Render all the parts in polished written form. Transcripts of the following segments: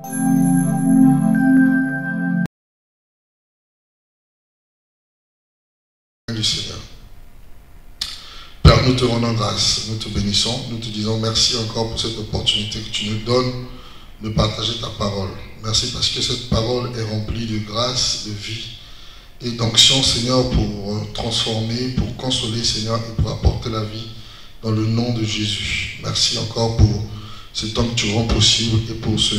Du Seigneur. Père, nous te rendons grâce, nous te bénissons, nous te disons merci encore pour cette opportunité que tu nous donnes de partager ta parole. Merci parce que cette parole est remplie de grâce, de vie et d'onction, Seigneur, pour transformer, pour consoler, Seigneur, et pour apporter la vie dans le nom de Jésus. Merci encore pour ce temps que tu rends possible et pour ce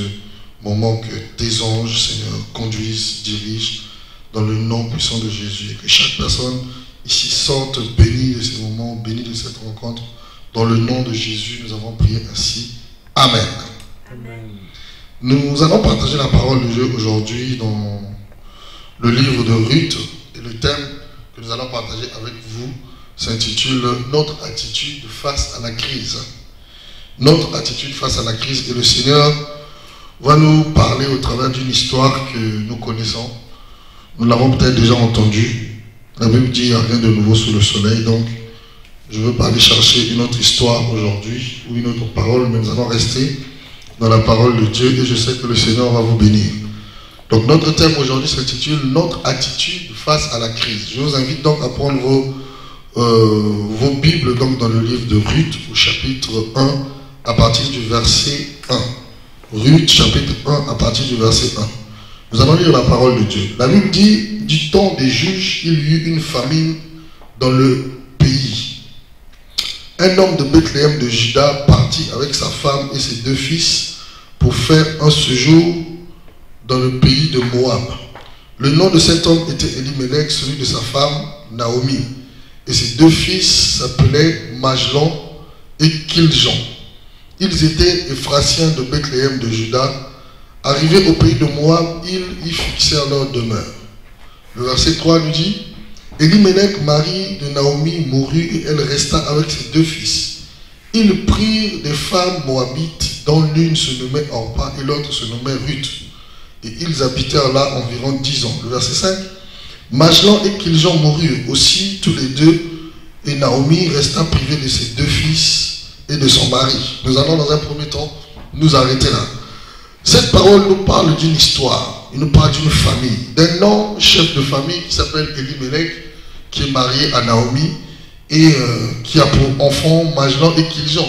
moment que tes anges, Seigneur, conduisent, dirigent dans le nom puissant de Jésus. Et que chaque personne ici sorte bénie de ces moments, bénie de cette rencontre. Dans le nom de Jésus, nous avons prié ainsi. Amen. Amen. Nous allons partager la parole de Dieu aujourd'hui dans le livre de Ruth. Et le thème que nous allons partager avec vous s'intitule « Notre attitude face à la crise ». Notre attitude face à la crise. Et le Seigneur va nous parler au travers d'une histoire que nous connaissons. Nous l'avons peut-être déjà entendue. La Bible dit qu'il n'y a rien de nouveau sous le soleil. Donc, je ne veux pas aller chercher une autre histoire aujourd'hui ou une autre parole, mais nous allons rester dans la parole de Dieu et je sais que le Seigneur va vous bénir. Donc, notre thème aujourd'hui s'intitule « Notre attitude face à la crise ». Je vous invite donc à prendre vos Bibles donc, dans le livre de Ruth, au chapitre 1, à partir du verset 1. Ruth, chapitre 1, à partir du verset 1. Nous allons lire la parole de Dieu. La Bible dit, du temps des juges, il y eut une famine dans le pays. Un homme de Bethléem de Juda partit avec sa femme et ses 2 fils pour faire un séjour dans le pays de Moab. Le nom de cet homme était Elimelech, celui de sa femme Naomi. Et ses 2 fils s'appelaient Mahlon et Kiljon. Ils étaient Éphratiens de Bethléem de Juda. Arrivés au pays de Moab, ils y fixèrent leur demeure. Le verset 3 nous dit, Elimelech, mari de Naomi, mourut et elle resta avec ses 2 fils. Ils prirent des femmes moabites, dont l'une se nommait Orpa et l'autre se nommait Ruth. Et ils habitèrent là environ 10 ans. Le verset 5, Mahlon et Kiljon moururent aussi tous les 2 et Naomi resta privée de ses 2 fils et de son mari. Nous allons dans un premier temps nous arrêter là. Cette parole nous parle d'une histoire, il nous parle d'une famille, d'un homme chef de famille qui s'appelle Elimelech, qui est marié à Naomi et qui a pour enfants Mahlon et Kiljon.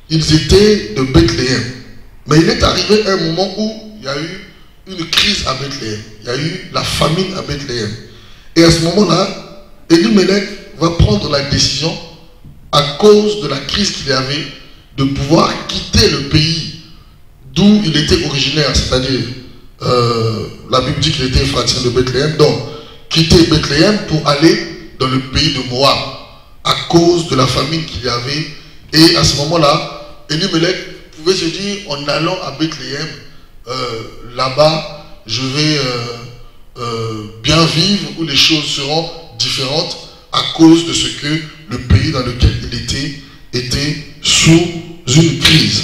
Ils étaient de Bethléem. Mais il est arrivé un moment où il y a eu une crise à Bethléem. Il y a eu la famine à Bethléem. Et à ce moment-là, Elimelech va prendre la décision, à cause de la crise qu'il y avait, de pouvoir quitter le pays d'où il était originaire, c'est-à-dire, la Bible dit qu'il était Éphatien de Bethléem, donc quitter Bethléem pour aller dans le pays de Moab, à cause de la famine qu'il y avait. Et à ce moment-là, Elimelech pouvait se dire, en allant à Bethléem, là-bas, je vais bien vivre, où les choses seront différentes, à cause de ce que le pays dans lequel il était sous une crise.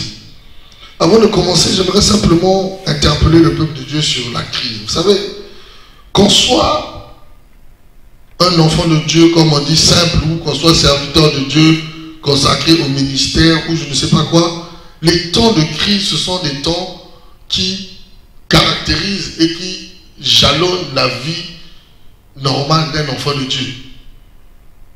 Avant de commencer, j'aimerais simplement interpeller le peuple de Dieu sur la crise. Vous savez, qu'on soit un enfant de Dieu, comme on dit, simple, ou qu'on soit serviteur de Dieu, consacré au ministère, ou je ne sais pas quoi, les temps de crise, ce sont des temps qui caractérisent et qui jalonnent la vie normale d'un enfant de Dieu.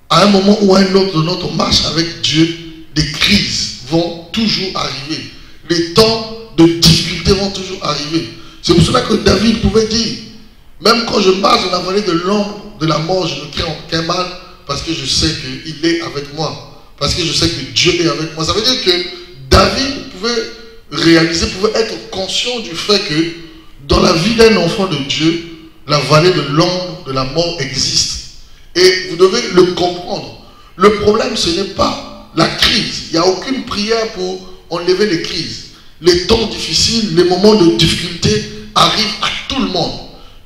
À un moment ou à un autre de notre marche avec Dieu, des crises vont toujours arriver. Les temps de difficulté vont toujours arriver. C'est pour cela que David pouvait dire, même quand je marche dans la vallée de l'ombre de la mort, je ne crains aucun mal, parce que je sais qu'il est avec moi. Parce que je sais que Dieu est avec moi. Ça veut dire que David pouvait réaliser, pouvait être conscient du fait que dans la vie d'un enfant de Dieu, la vallée de l'ombre de la mort existe. Et vous devez le comprendre. Le problème, ce n'est pas la crise. Il n'y a aucune prière pour enlever les crises. Les temps difficiles, les moments de difficulté arrivent à tout le monde.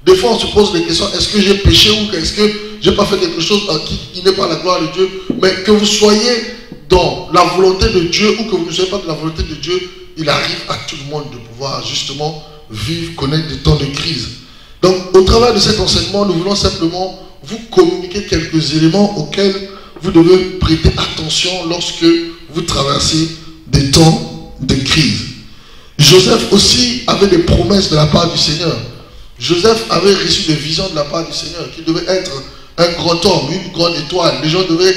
Des fois, on se pose des questions. Est-ce que j'ai péché ou est-ce que je n'ai pas fait quelque chose qui n'est pas la gloire de Dieu? Mais que vous soyez dans la volonté de Dieu ou que vous ne soyez pas dans la volonté de Dieu, il arrive à tout le monde de pouvoir justement vivre, connaître des temps de crise. Donc, au travers de cet enseignement, nous voulons simplement vous communiquer quelques éléments auxquels vous devez prêter attention lorsque vous traversez des temps de crise. Joseph aussi avait des promesses de la part du Seigneur. Joseph avait reçu des visions de la part du Seigneur, qu'il devait être un grand homme, une grande étoile. Les gens devaient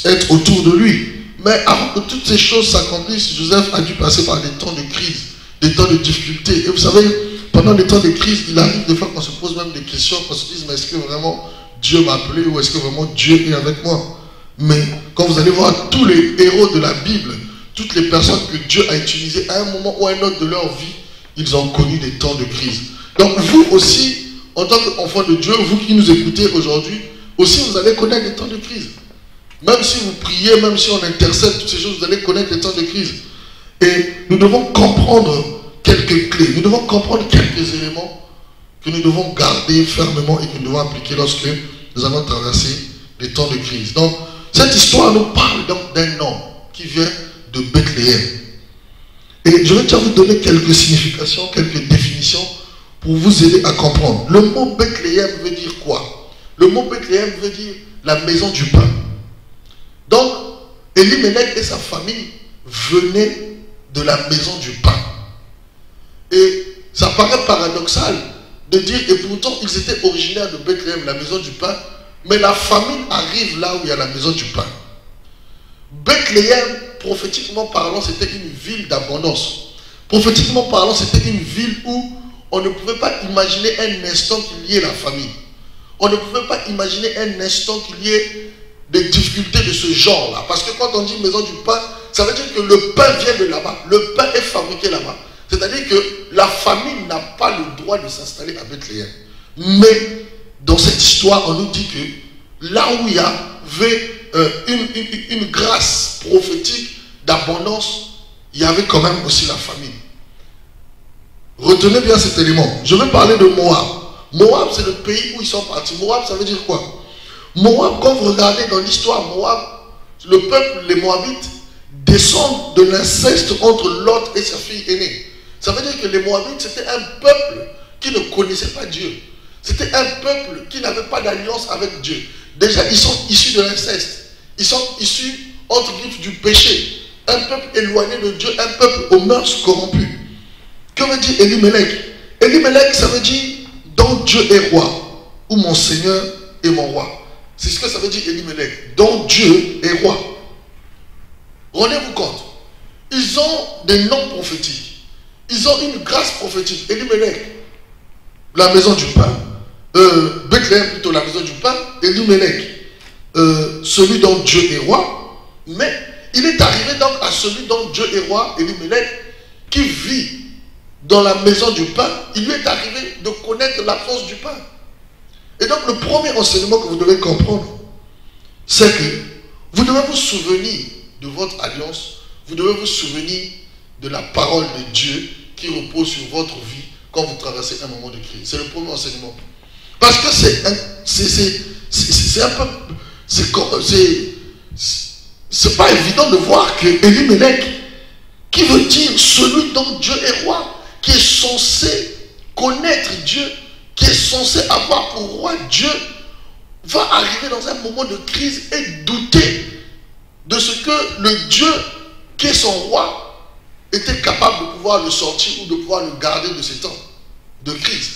être autour de lui. Mais avant que toutes ces choses s'accomplissent, Joseph a dû passer par des temps de crise, des temps de difficulté. Et vous savez, pendant les temps de crise, il arrive des fois qu'on se pose même des questions, qu'on se dise, mais est-ce que vraiment Dieu m'a appelé ou est-ce que vraiment Dieu est avec moi? Mais quand vous allez voir tous les héros de la Bible, toutes les personnes que Dieu a utilisées à un moment ou à un autre de leur vie, ils ont connu des temps de crise. Donc vous aussi, en tant qu'enfant de Dieu, vous qui nous écoutez aujourd'hui, aussi vous allez connaître des temps de crise. Même si vous priez, même si on intercède, toutes ces choses, vous allez connaître des temps de crise. Et nous devons comprendre quelques clés, nous devons comprendre quelques éléments que nous devons garder fermement et que nous devons appliquer lorsque nous allons traverser les temps de crise. Donc, cette histoire nous parle donc d'un homme qui vient de Bethléem. Et je vais déjà vous donner quelques significations, quelques définitions pour vous aider à comprendre. Le mot Bethléem veut dire quoi? Le mot Bethléem veut dire la maison du pain. Donc, Elimelech et sa famille venaient de la maison du pain. Et ça paraît paradoxal de dire, et pourtant ils étaient originaires de Bethléem, la maison du pain, mais la famine arrive là où il y a la maison du pain. Bethléem, prophétiquement parlant, c'était une ville d'abondance. Prophétiquement parlant, c'était une ville où on ne pouvait pas imaginer un instant qu'il y ait la famine. On ne pouvait pas imaginer un instant qu'il y ait des difficultés de ce genre-là. Parce que quand on dit maison du pain, ça veut dire que le pain vient de là-bas. Le pain est fabriqué là-bas. C'est-à-dire que la famille n'a pas le droit de s'installer à Bethléem. Mais dans cette histoire, on nous dit que là où il y avait une grâce prophétique d'abondance, il y avait quand même aussi la famille. Retenez bien cet élément. Je vais parler de Moab. Moab, c'est le pays où ils sont partis. Moab, ça veut dire quoi? Moab, quand vous regardez dans l'histoire, Moab, le peuple, les Moabites, descendent de l'inceste entre Lot et sa fille aînée. Ça veut dire que les Moabites, c'était un peuple qui ne connaissait pas Dieu. C'était un peuple qui n'avait pas d'alliance avec Dieu. Déjà, ils sont issus de l'inceste. Ils sont issus, entre guillemets, du péché. Un peuple éloigné de Dieu, un peuple aux mœurs corrompues. Que veut dire Elimelech? Elimelech, ça veut dire « dont Dieu est roi » ou « mon Seigneur est mon roi ». C'est ce que ça veut dire Elimelech. « Dont Dieu est roi ». Rendez-vous compte. Ils ont des noms prophétiques. Ils ont une grâce prophétique. Elimelech, la maison du pain. Bethléem, plutôt la maison du pain. Elimelech, celui dont Dieu est roi. Mais il est arrivé donc à celui dont Dieu est roi, Elimelech, qui vit dans la maison du pain. Il lui est arrivé de connaître l'absence du pain. Et donc le premier enseignement que vous devez comprendre, c'est que vous devez vous souvenir de votre alliance. Vous devez vous souvenir de la parole de Dieu qui repose sur votre vie quand vous traversez un moment de crise. C'est le premier enseignement. Parce que c'est un peu... C'est pas évident de voir que Elimelech, qui veut dire celui dont Dieu est roi, qui est censé connaître Dieu, qui est censé avoir pour roi Dieu, va arriver dans un moment de crise et douter de ce que le Dieu qui est son roi était capable de pouvoir le sortir ou de pouvoir le garder de ces temps de crise.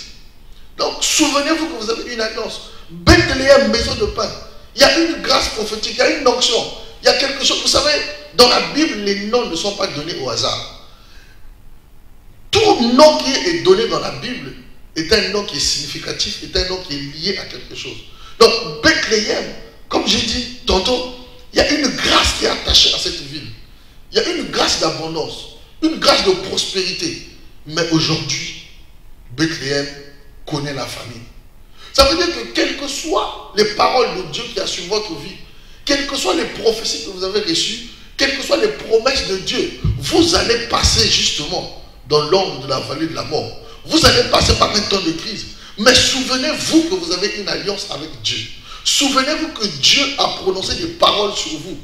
Donc, souvenez-vous que vous avez une alliance. Bethléem, maison de pain. Il y a une grâce prophétique, il y a une onction. Il y a quelque chose. Vous savez, dans la Bible, les noms ne sont pas donnés au hasard. Tout nom qui est donné dans la Bible est un nom qui est significatif, est un nom qui est lié à quelque chose. Donc, Bethléem, comme j'ai dit tantôt, il y a une grâce qui est attachée à cette ville. Il y a une grâce d'abondance, une grâce de prospérité. Mais aujourd'hui, Bethléem connaît la famine. Ça veut dire que quelles que soient les paroles de Dieu qui a sur votre vie, quelles que soient les prophéties que vous avez reçues, quelles que soient les promesses de Dieu, vous allez passer justement dans l'ombre de la vallée de la mort. Vous allez passer par un temps de crise. Mais souvenez-vous que vous avez une alliance avec Dieu. Souvenez-vous que Dieu a prononcé des paroles sur vous.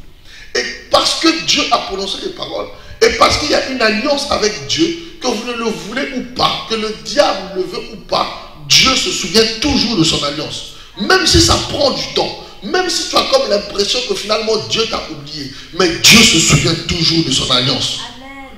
Et parce que Dieu a prononcé des paroles, et parce qu'il y a une alliance avec Dieu, que vous ne le voulez ou pas, que le diable le veut ou pas, Dieu se souvient toujours de son alliance. Même si ça prend du temps, même si tu as comme l'impression que finalement Dieu t'a oublié, mais Dieu se souvient toujours de son alliance.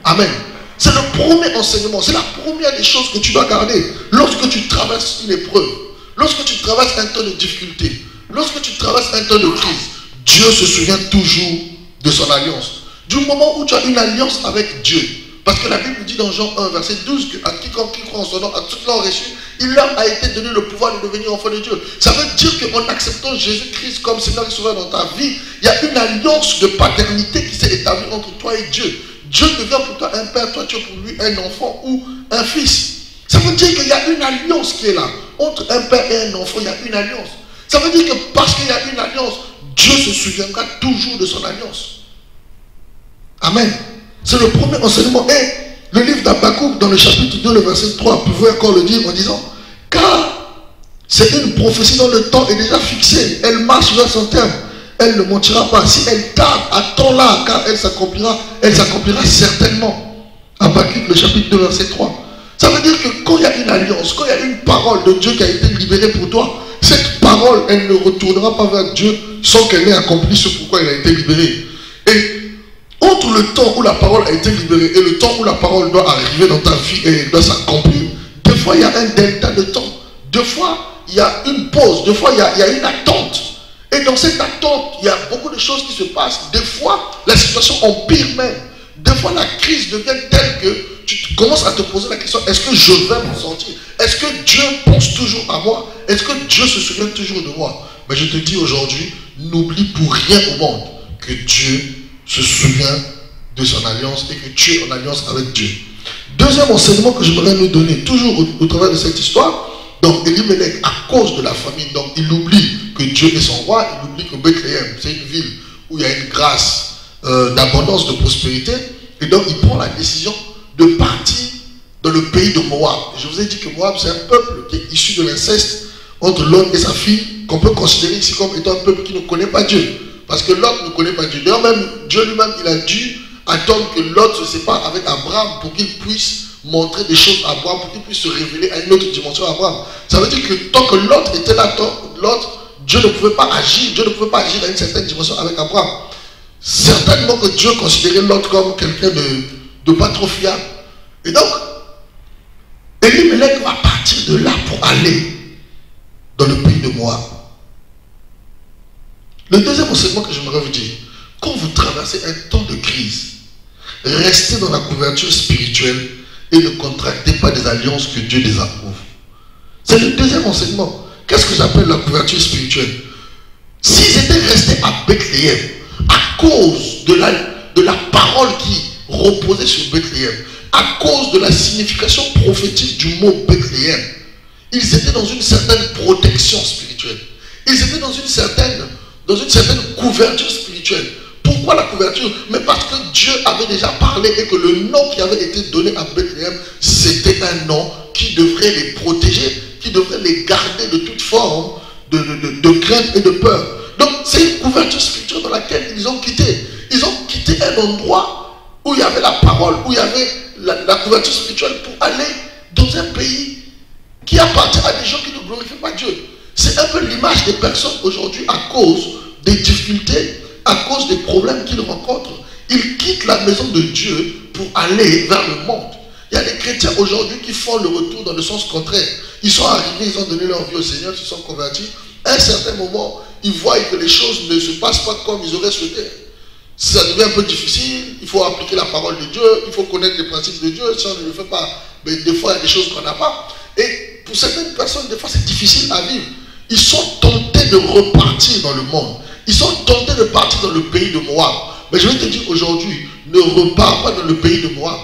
Amen. Amen. C'est le premier enseignement, c'est la première des choses que tu dois garder lorsque tu traverses une épreuve, lorsque tu traverses un temps de difficulté, lorsque tu traverses un temps de crise. Dieu se souvient toujours de son alliance. Du moment où tu as une alliance avec Dieu, parce que la Bible dit dans Jean 1, verset 12, qu'à quiconque qui croit en son nom, à tout l'ont reçu, il leur a été donné le pouvoir de devenir enfant de Dieu. Ça veut dire qu'en acceptant Jésus-Christ comme Seigneur et Sauveur dans ta vie, il y a une alliance de paternité qui s'est établie entre toi et Dieu. Dieu devient pour toi un père, toi tu es pour lui un enfant ou un fils. Ça veut dire qu'il y a une alliance qui est là. Entre un père et un enfant, il y a une alliance. Ça veut dire que parce qu'il y a une alliance, Dieu se souviendra toujours de son alliance. Amen. C'est le premier enseignement. Et le livre d'Habakkuk, dans le chapitre 2, le verset 3, pouvait encore le dire en disant, car c'est une prophétie dont le temps est déjà fixé. Elle marche vers son terme. Elle ne mentira pas. Si elle tarde, attends-la, car elle s'accomplira certainement. Habakkuk, le chapitre 2, verset 3. Ça veut dire que quand il y a une alliance, quand il y a une parole de Dieu qui a été libérée pour toi, cette parole, elle ne retournera pas vers Dieu sans qu'elle ait accompli ce pourquoi elle a été libérée. Et entre le temps où la parole a été libérée et le temps où la parole doit arriver dans ta vie et doit s'accomplir, des fois il y a un delta de temps. Deux fois il y a une pause. Deux fois il y a une attente. Et dans cette attente, il y a beaucoup de choses qui se passent. Des fois, la situation empire même. Des fois, la crise devient telle que tu commences à te poser la question, est-ce que je vais m'en sortir? Est-ce que Dieu pense toujours à moi? Est-ce que Dieu se souvient toujours de moi? Mais je te dis aujourd'hui, n'oublie pour rien au monde que Dieu se souvient de son alliance et que tu es en alliance avec Dieu. Deuxième enseignement que j'aimerais nous donner, toujours au travers de cette histoire, donc Elimelech, à cause de la famine, donc il oublie que Dieu est son roi, il oublie que Bethléem, c'est une ville où il y a une grâce d'abondance, de prospérité, et donc il prend la décision de partir dans le pays de Moab. Et je vous ai dit que Moab, c'est un peuple qui est issu de l'inceste entre l'homme et sa fille, qu'on peut considérer ici comme étant un peuple qui ne connaît pas Dieu. Parce que Lot ne connaît pas Dieu. D'ailleurs, même Dieu lui-même, il a dû attendre que Lot se sépare avec Abraham pour qu'il puisse montrer des choses à Abraham, pour qu'il puisse se révéler à une autre dimension à Abraham. Ça veut dire que tant que Lot était là, Dieu ne pouvait pas agir, Dieu ne pouvait pas agir à une certaine dimension avec Abraham. Certainement que Dieu considérait Lot comme quelqu'un de pas trop fiable. Et donc, Elimelech va partir de là pour aller dans le pays de Moab. Le deuxième enseignement que j'aimerais vous dire, quand vous traversez un temps de crise, restez dans la couverture spirituelle et ne contractez pas des alliances que Dieu désapprouve. C'est le deuxième enseignement. Qu'est-ce que j'appelle la couverture spirituelle? S'ils étaient restés à Bethléem, à cause de la parole qui reposait sur Bethléem, à cause de la signification prophétique du mot Bethléem, ils étaient dans une certaine protection spirituelle. Ils étaient dans une certaine couverture spirituelle. Pourquoi la couverture? Mais parce que Dieu avait déjà parlé et que le nom qui avait été donné à Bethléem, c'était un nom qui devrait les protéger, qui devrait les garder de toute forme de crainte et de peur. Donc c'est une couverture spirituelle dans laquelle ils ont quitté. Ils ont quitté un endroit où il y avait la parole, où il y avait la couverture spirituelle pour aller dans un pays qui appartient à des gens qui ne glorifient pas Dieu. C'est un peu l'image des personnes aujourd'hui à cause des difficultés, à cause des problèmes qu'ils rencontrent. Ils quittent la maison de Dieu pour aller vers le monde. Il y a des chrétiens aujourd'hui qui font le retour dans le sens contraire. Ils sont arrivés, ils ont donné leur vie au Seigneur, ils se sont convertis. À un certain moment, ils voient que les choses ne se passent pas comme ils auraient souhaité. Ça devient un peu difficile, il faut appliquer la parole de Dieu, il faut connaître les principes de Dieu. Si on ne le fait pas, mais des fois il y a des choses qu'on n'a pas. Et pour certaines personnes, des fois c'est difficile à vivre. Ils sont tentés de repartir dans le monde. Ils sont tentés de partir dans le pays de Moab. Mais je vais te dire aujourd'hui, ne repars pas dans le pays de Moab.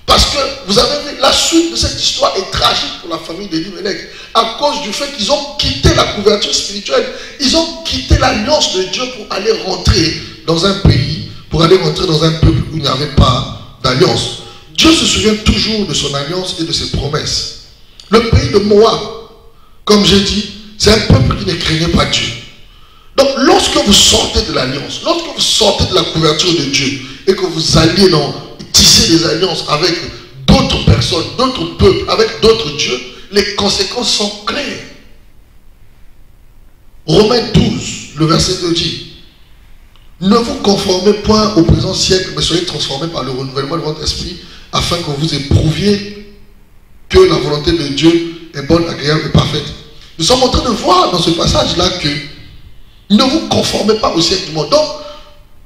Parce que vous avez vu, la suite de cette histoire est tragique pour la famille d'Elimelech. À cause du fait qu'ils ont quitté la couverture spirituelle. Ils ont quitté l'alliance de Dieu pour aller rentrer dans un pays, pour aller rentrer dans un peuple où il n'y avait pas d'alliance. Dieu se souvient toujours de son alliance et de ses promesses. Le pays de Moab, comme j'ai dit, c'est un peuple qui ne craignait pas Dieu. Donc lorsque vous sortez de l'alliance, lorsque vous sortez de la couverture de Dieu et que vous alliez tisser des alliances avec d'autres personnes, d'autres peuples, avec d'autres dieux, les conséquences sont claires. Romains 12, le verset 2 dit, Ne vous conformez point au présent siècle, mais soyez transformés par le renouvellement de votre esprit, afin que vous éprouviez que la volonté de Dieu est bonne, agréable et parfaite. Nous sommes en train de voir dans ce passage-là que ne vous conformez pas au siècle du monde. Donc,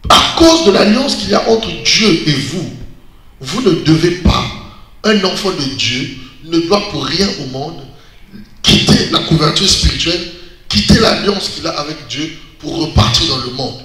à cause de l'alliance qu'il y a entre Dieu et vous, vous ne devez pas, un enfant de Dieu ne doit pour rien au monde quitter la couverture spirituelle, quitter l'alliance qu'il a avec Dieu pour repartir dans le monde.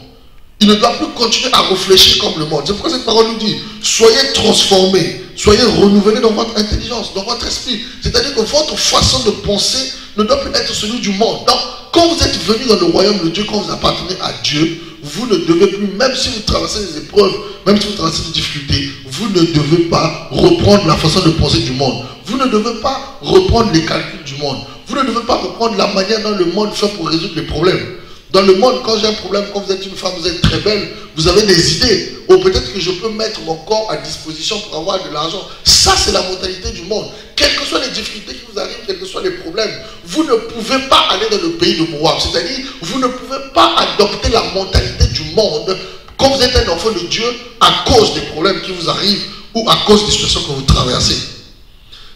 Il ne doit plus continuer à réfléchir comme le monde. C'est pourquoi cette parole nous dit, soyez transformés, soyez renouvelés dans votre intelligence, dans votre esprit. C'est-à-dire que votre façon de penser ne doit plus être celui du monde. Donc, quand vous êtes venus dans le royaume de Dieu, quand vous appartenez à Dieu, vous ne devez plus, même si vous traversez des épreuves, même si vous traversez des difficultés, vous ne devez pas reprendre la façon de penser du monde. Vous ne devez pas reprendre les calculs du monde. Vous ne devez pas reprendre la manière dont le monde fait pour résoudre les problèmes. Dans le monde, quand j'ai un problème, quand vous êtes une femme, vous êtes très belle, vous avez des idées. Ou peut-être que je peux mettre mon corps à disposition pour avoir de l'argent. Ça, c'est la mentalité du monde. Quelles que soient les difficultés qui vous arrivent, quels que soient les problèmes, vous ne pouvez pas aller dans le pays de Moab. C'est-à-dire, vous ne pouvez pas adopter la mentalité du monde quand vous êtes un enfant de Dieu à cause des problèmes qui vous arrivent ou à cause des situations que vous traversez.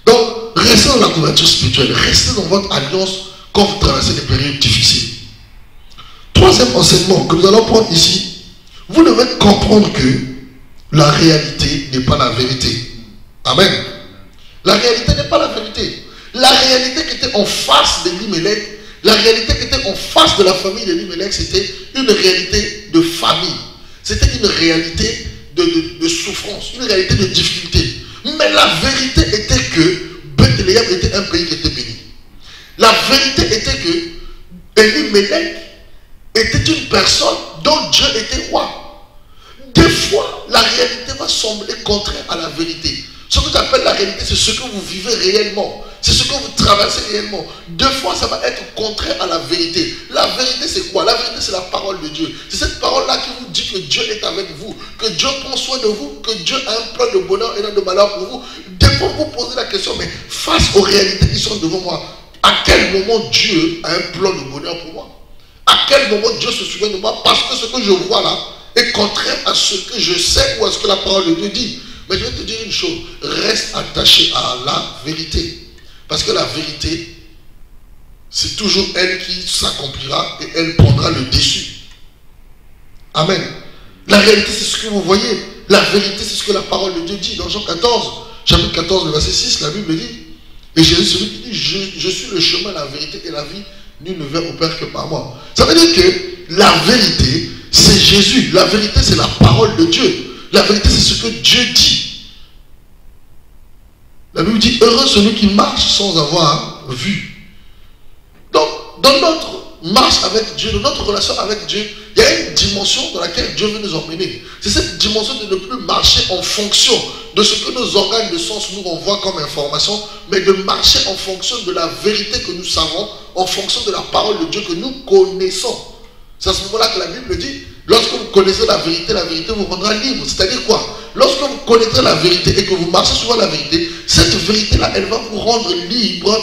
Donc, restez dans la couverture spirituelle. Restez dans votre alliance quand vous traversez des périodes difficiles. Troisième enseignement que nous allons prendre ici, vous devez comprendre que la réalité n'est pas la vérité. Amen. La réalité n'est pas la vérité. La réalité qui était en face d'Elimelech, la réalité qui était en face de la famille d'Elimelech, c'était une réalité de famille. C'était une réalité de souffrance, une réalité de difficulté. Mais la vérité était que Bethléem était un pays qui était béni. La vérité était que Elimelech était une personne dont Dieu était roi. Des fois, la réalité va sembler contraire à la vérité. Ce que j'appelle la réalité, c'est ce que vous vivez réellement. C'est ce que vous traversez réellement. Des fois, ça va être contraire à la vérité. La vérité, c'est quoi? La vérité, c'est la parole de Dieu. C'est cette parole-là qui vous dit que Dieu est avec vous, que Dieu prend soin de vous, que Dieu a un plan de bonheur et non de malheur pour vous. Des fois, vous posez la question, mais face aux réalités qui sont devant moi, à quel moment Dieu a un plan de bonheur pour moi? À quel moment Dieu se souvient de moi? Parce que ce que je vois là est contraire à ce que je sais ou à ce que la parole de Dieu dit. Mais je vais te dire une chose, reste attaché à la vérité. Parce que la vérité, c'est toujours elle qui s'accomplira et elle prendra le dessus. Amen. La réalité, c'est ce que vous voyez. La vérité, c'est ce que la parole de Dieu dit. Dans Jean 14, chapitre 14, le verset 6, la Bible dit, et Jésus, celui qui dit, je suis le chemin, la vérité et la vie, nul ne vient au Père que par moi. Ça veut dire que la vérité, c'est Jésus. La vérité, c'est la parole de Dieu. La vérité, c'est ce que Dieu dit. La Bible dit, heureux celui qui marche sans avoir vu. Donc, dans notre marche avec Dieu, dans notre relation avec Dieu, il y a une dimension dans laquelle Dieu veut nous emmener. C'est cette dimension de ne plus marcher en fonction de ce que nos organes de sens nous renvoient comme information, mais de marcher en fonction de la vérité que nous savons, en fonction de la parole de Dieu que nous connaissons. C'est à ce moment-là que la Bible dit, lorsque vous connaissez la vérité vous rendra libre. C'est-à-dire quoi? Lorsque vous connaîtrez la vérité et que vous marchez sur la vérité, cette vérité-là, elle va vous rendre libre,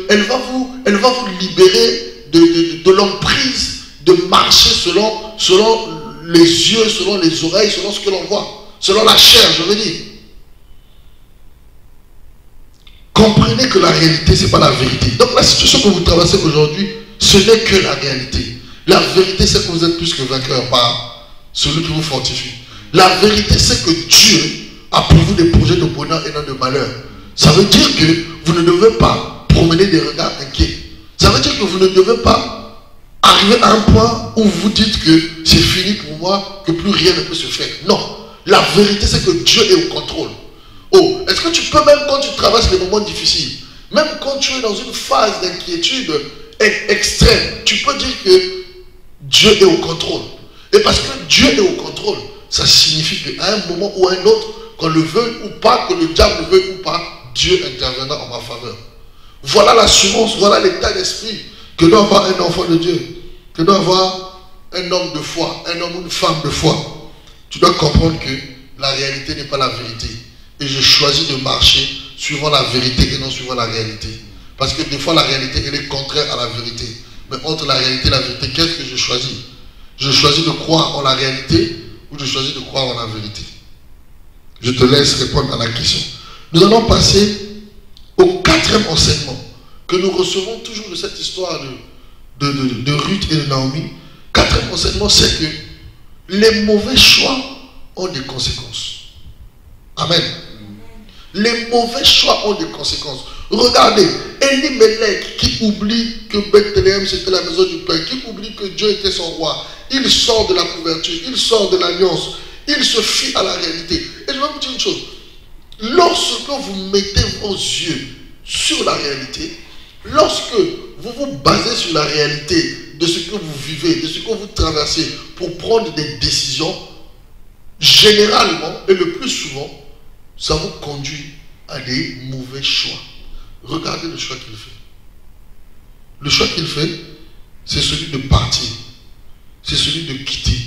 elle va vous libérer de l'emprise de marcher selon les yeux, selon les oreilles, selon ce que l'on voit, selon la chair, je veux dire. Comprenez que la réalité, ce n'est pas la vérité. Donc la situation que vous traversez aujourd'hui, ce n'est que la réalité. La vérité, c'est que vous êtes plus que vainqueur par celui qui vous fortifie. La vérité, c'est que Dieu a pour vous des projets de bonheur et non de malheur. Ça veut dire que vous ne devez pas promener des regards inquiets. Ça veut dire que vous ne devez pas arriver à un point où vous dites que c'est fini pour moi, que plus rien ne peut se faire. Non. La vérité, c'est que Dieu est au contrôle. Oh, est-ce que tu peux, même quand tu traverses les moments difficiles, même quand tu es dans une phase d'inquiétude extrême, tu peux dire que Dieu est au contrôle. Et parce que Dieu est au contrôle, ça signifie qu'à un moment ou à un autre, qu'on le veuille ou pas, que le diable le veuille ou pas, Dieu interviendra en ma faveur. Voilà l'assurance, voilà l'état d'esprit que doit avoir un enfant de Dieu, que doit avoir un homme de foi, un homme ou une femme de foi. Tu dois comprendre que la réalité n'est pas la vérité. Et je choisis de marcher suivant la vérité et non suivant la réalité. Parce que des fois la réalité elle est contraire à la vérité. Mais entre la réalité et la vérité, qu'est-ce que je choisis? Je choisis de croire en la réalité ou je choisis de croire en la vérité? Je te laisse répondre à la question. Nous allons passer au quatrième enseignement que nous recevons toujours de cette histoire de Ruth et de Naomi. Quatrième enseignement, c'est que les mauvais choix ont des conséquences. Amen. Les mauvais choix ont des conséquences. Regardez, Elimelech qui oublie que Bethléem c'était la maison du Père, qui oublie que Dieu était son roi, il sort de la couverture, il sort de l'alliance, il se fie à la réalité. Et je vais vous dire une chose, lorsque vous mettez vos yeux sur la réalité, lorsque vous vous basez sur la réalité de ce que vous vivez, de ce que vous traversez pour prendre des décisions, généralement et le plus souvent, ça vous conduit à des mauvais choix. Regardez le choix qu'il fait. Le choix qu'il fait, c'est celui de partir. C'est celui de quitter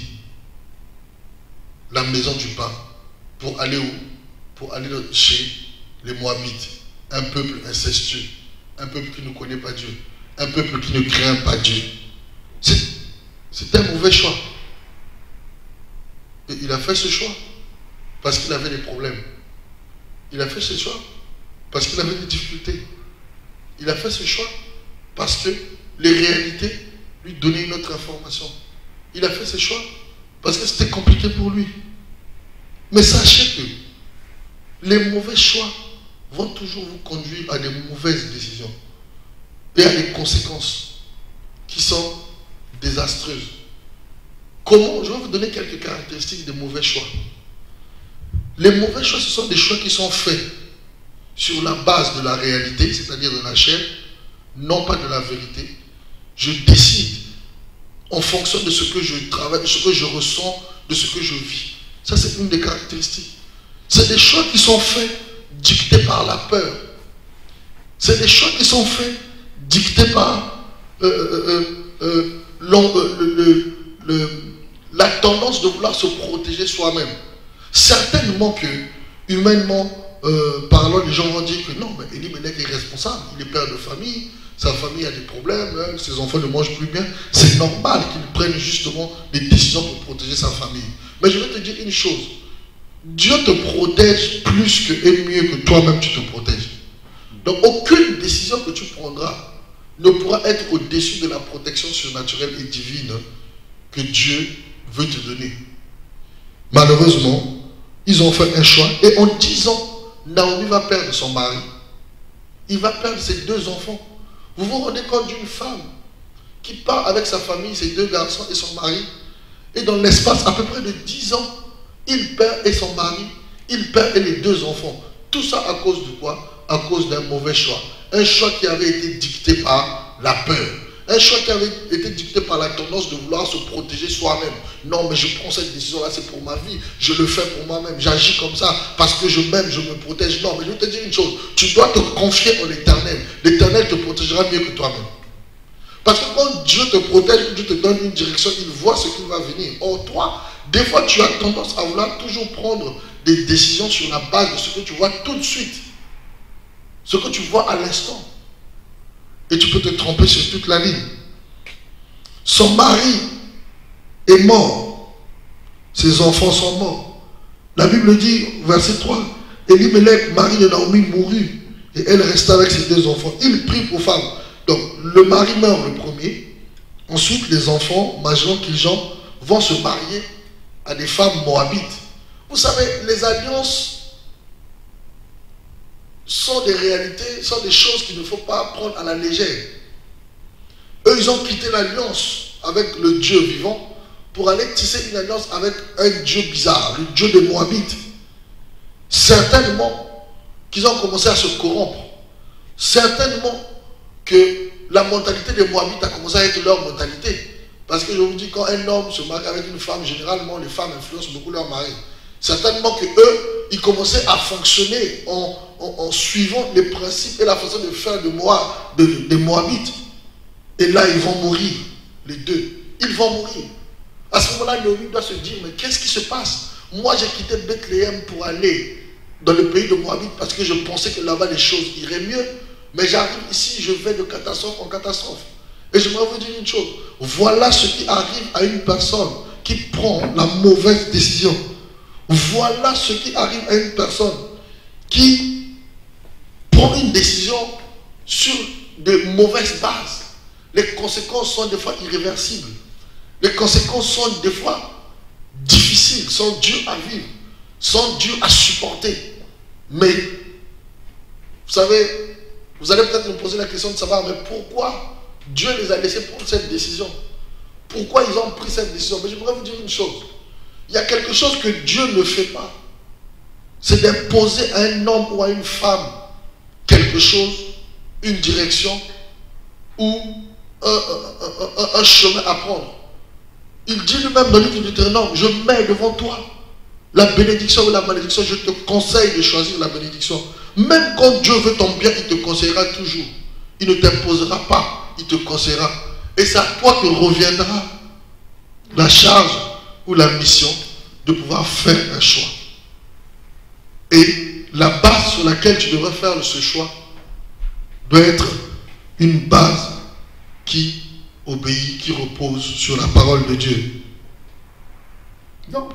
la maison du pain pour aller où? Pour aller chez les Moabites, un peuple incestueux, un peuple qui ne connaît pas Dieu, un peuple qui ne craint pas Dieu. C'est un mauvais choix. Et il a fait ce choix parce qu'il avait des problèmes. Il a fait ce choix parce qu'il avait des difficultés. Il a fait ce choix parce que les réalités lui donnaient une autre information. Il a fait ce choix parce que c'était compliqué pour lui. Mais sachez que les mauvais choix vont toujours vous conduire à des mauvaises décisions et à des conséquences qui sont désastreuses. Comment? Je vais vous donner quelques caractéristiques des mauvais choix. Les mauvais choix, ce sont des choix qui sont faits sur la base de la réalité, c'est-à-dire de la chair, non pas de la vérité. Je décide en fonction de ce que je travaille, de ce que je ressens, de ce que je vis. Ça, c'est une des caractéristiques. C'est des choix qui sont faits dictés par la peur. C'est des choix qui sont faits dictés par la tendance de vouloir se protéger soi-même. Certainement que, humainement parlant, les gens vont dire que non, mais Elimelech est responsable, il est père de famille, sa famille a des problèmes, hein, ses enfants ne mangent plus bien. C'est normal qu'il prenne justement des décisions pour protéger sa famille. Mais je vais te dire une chose, Dieu te protège plus et mieux que toi-même tu te protèges. Donc aucune décision que tu prendras ne pourra être au-dessus de la protection surnaturelle et divine que Dieu veut te donner. Malheureusement, ils ont fait un choix et en 10 ans, Naomi va perdre son mari. Il va perdre ses 2 enfants. Vous vous rendez compte d'une femme qui part avec sa famille, ses 2 garçons et son mari, et dans l'espace à peu près de 10 ans, il perd et son mari, il perd et les 2 enfants. Tout ça à cause de quoi? À cause d'un mauvais choix. Un choix qui avait été dicté par la peur. Un choix qui avait été dicté par la tendance de vouloir se protéger soi-même. Non, mais je prends cette décision-là, c'est pour ma vie. Je le fais pour moi-même. J'agis comme ça parce que je m'aime, je me protège. Non, mais je vais te dire une chose. Tu dois te confier en l'Éternel. L'Éternel te protégera mieux que toi-même. Parce que quand Dieu te protège, Dieu te donne une direction, il voit ce qui va venir. Or, toi, des fois, tu as tendance à vouloir toujours prendre des décisions sur la base de ce que tu vois tout de suite. Ce que tu vois à l'instant. Et tu peux te tromper sur toute la ligne. Son mari est mort. Ses enfants sont morts. La Bible dit, verset 3, Elimelech, mari de Naomi, mourut. Et elle resta avec ses 2 enfants. Il prit pour femme. Donc, le mari meurt le premier. Ensuite, les enfants, Majlan, Kiljan, vont se marier à des femmes moabites. Vous savez, les alliances sont des réalités, sont des choses qu'il ne faut pas prendre à la légère. Eux, ils ont quitté l'alliance avec le Dieu vivant pour aller tisser une alliance avec un Dieu bizarre, le Dieu des Moabites. Certainement qu'ils ont commencé à se corrompre. Certainement que la mentalité des Moabites a commencé à être leur mentalité. Parce que je vous dis, quand un homme se marie avec une femme, généralement les femmes influencent beaucoup leur mari. Certainement que eux, ils commençaient à fonctionner en suivant les principes et la façon de faire des Moabites. Et là, ils vont mourir, les 2. Ils vont mourir. À ce moment-là, Naomi doit se dire, mais qu'est-ce qui se passe? Moi, j'ai quitté Bethléem pour aller dans le pays de Moabit parce que je pensais que là-bas, les choses iraient mieux. Mais j'arrive ici, je vais de catastrophe en catastrophe. Et j'aimerais vous dire une chose. Voilà ce qui arrive à une personne qui prend la mauvaise décision. Voilà ce qui arrive à une personne qui prend une décision sur de mauvaises bases. Les conséquences sont des fois irréversibles. Les conséquences sont des fois difficiles, sont dures à vivre, sont dures à supporter. Mais, vous savez, vous allez peut-être me poser la question de savoir, mais pourquoi Dieu les a laissés prendre cette décision? Pourquoi ils ont pris cette décision? Mais je voudrais vous dire une chose. Il y a quelque chose que Dieu ne fait pas. C'est d'imposer à un homme ou à une femme quelque chose, une direction ou un chemin à prendre. Il dit lui-même dans le livre de Deutéronome, je mets devant toi la bénédiction ou la malédiction, je te conseille de choisir la bénédiction. Même quand Dieu veut ton bien, il te conseillera toujours. Il ne t'imposera pas, il te conseillera. Et c'est à toi que reviendra la charge ou la mission de pouvoir faire un choix. Et la base sur laquelle tu devrais faire ce choix doit être une base qui obéit, qui repose sur la parole de Dieu. Donc,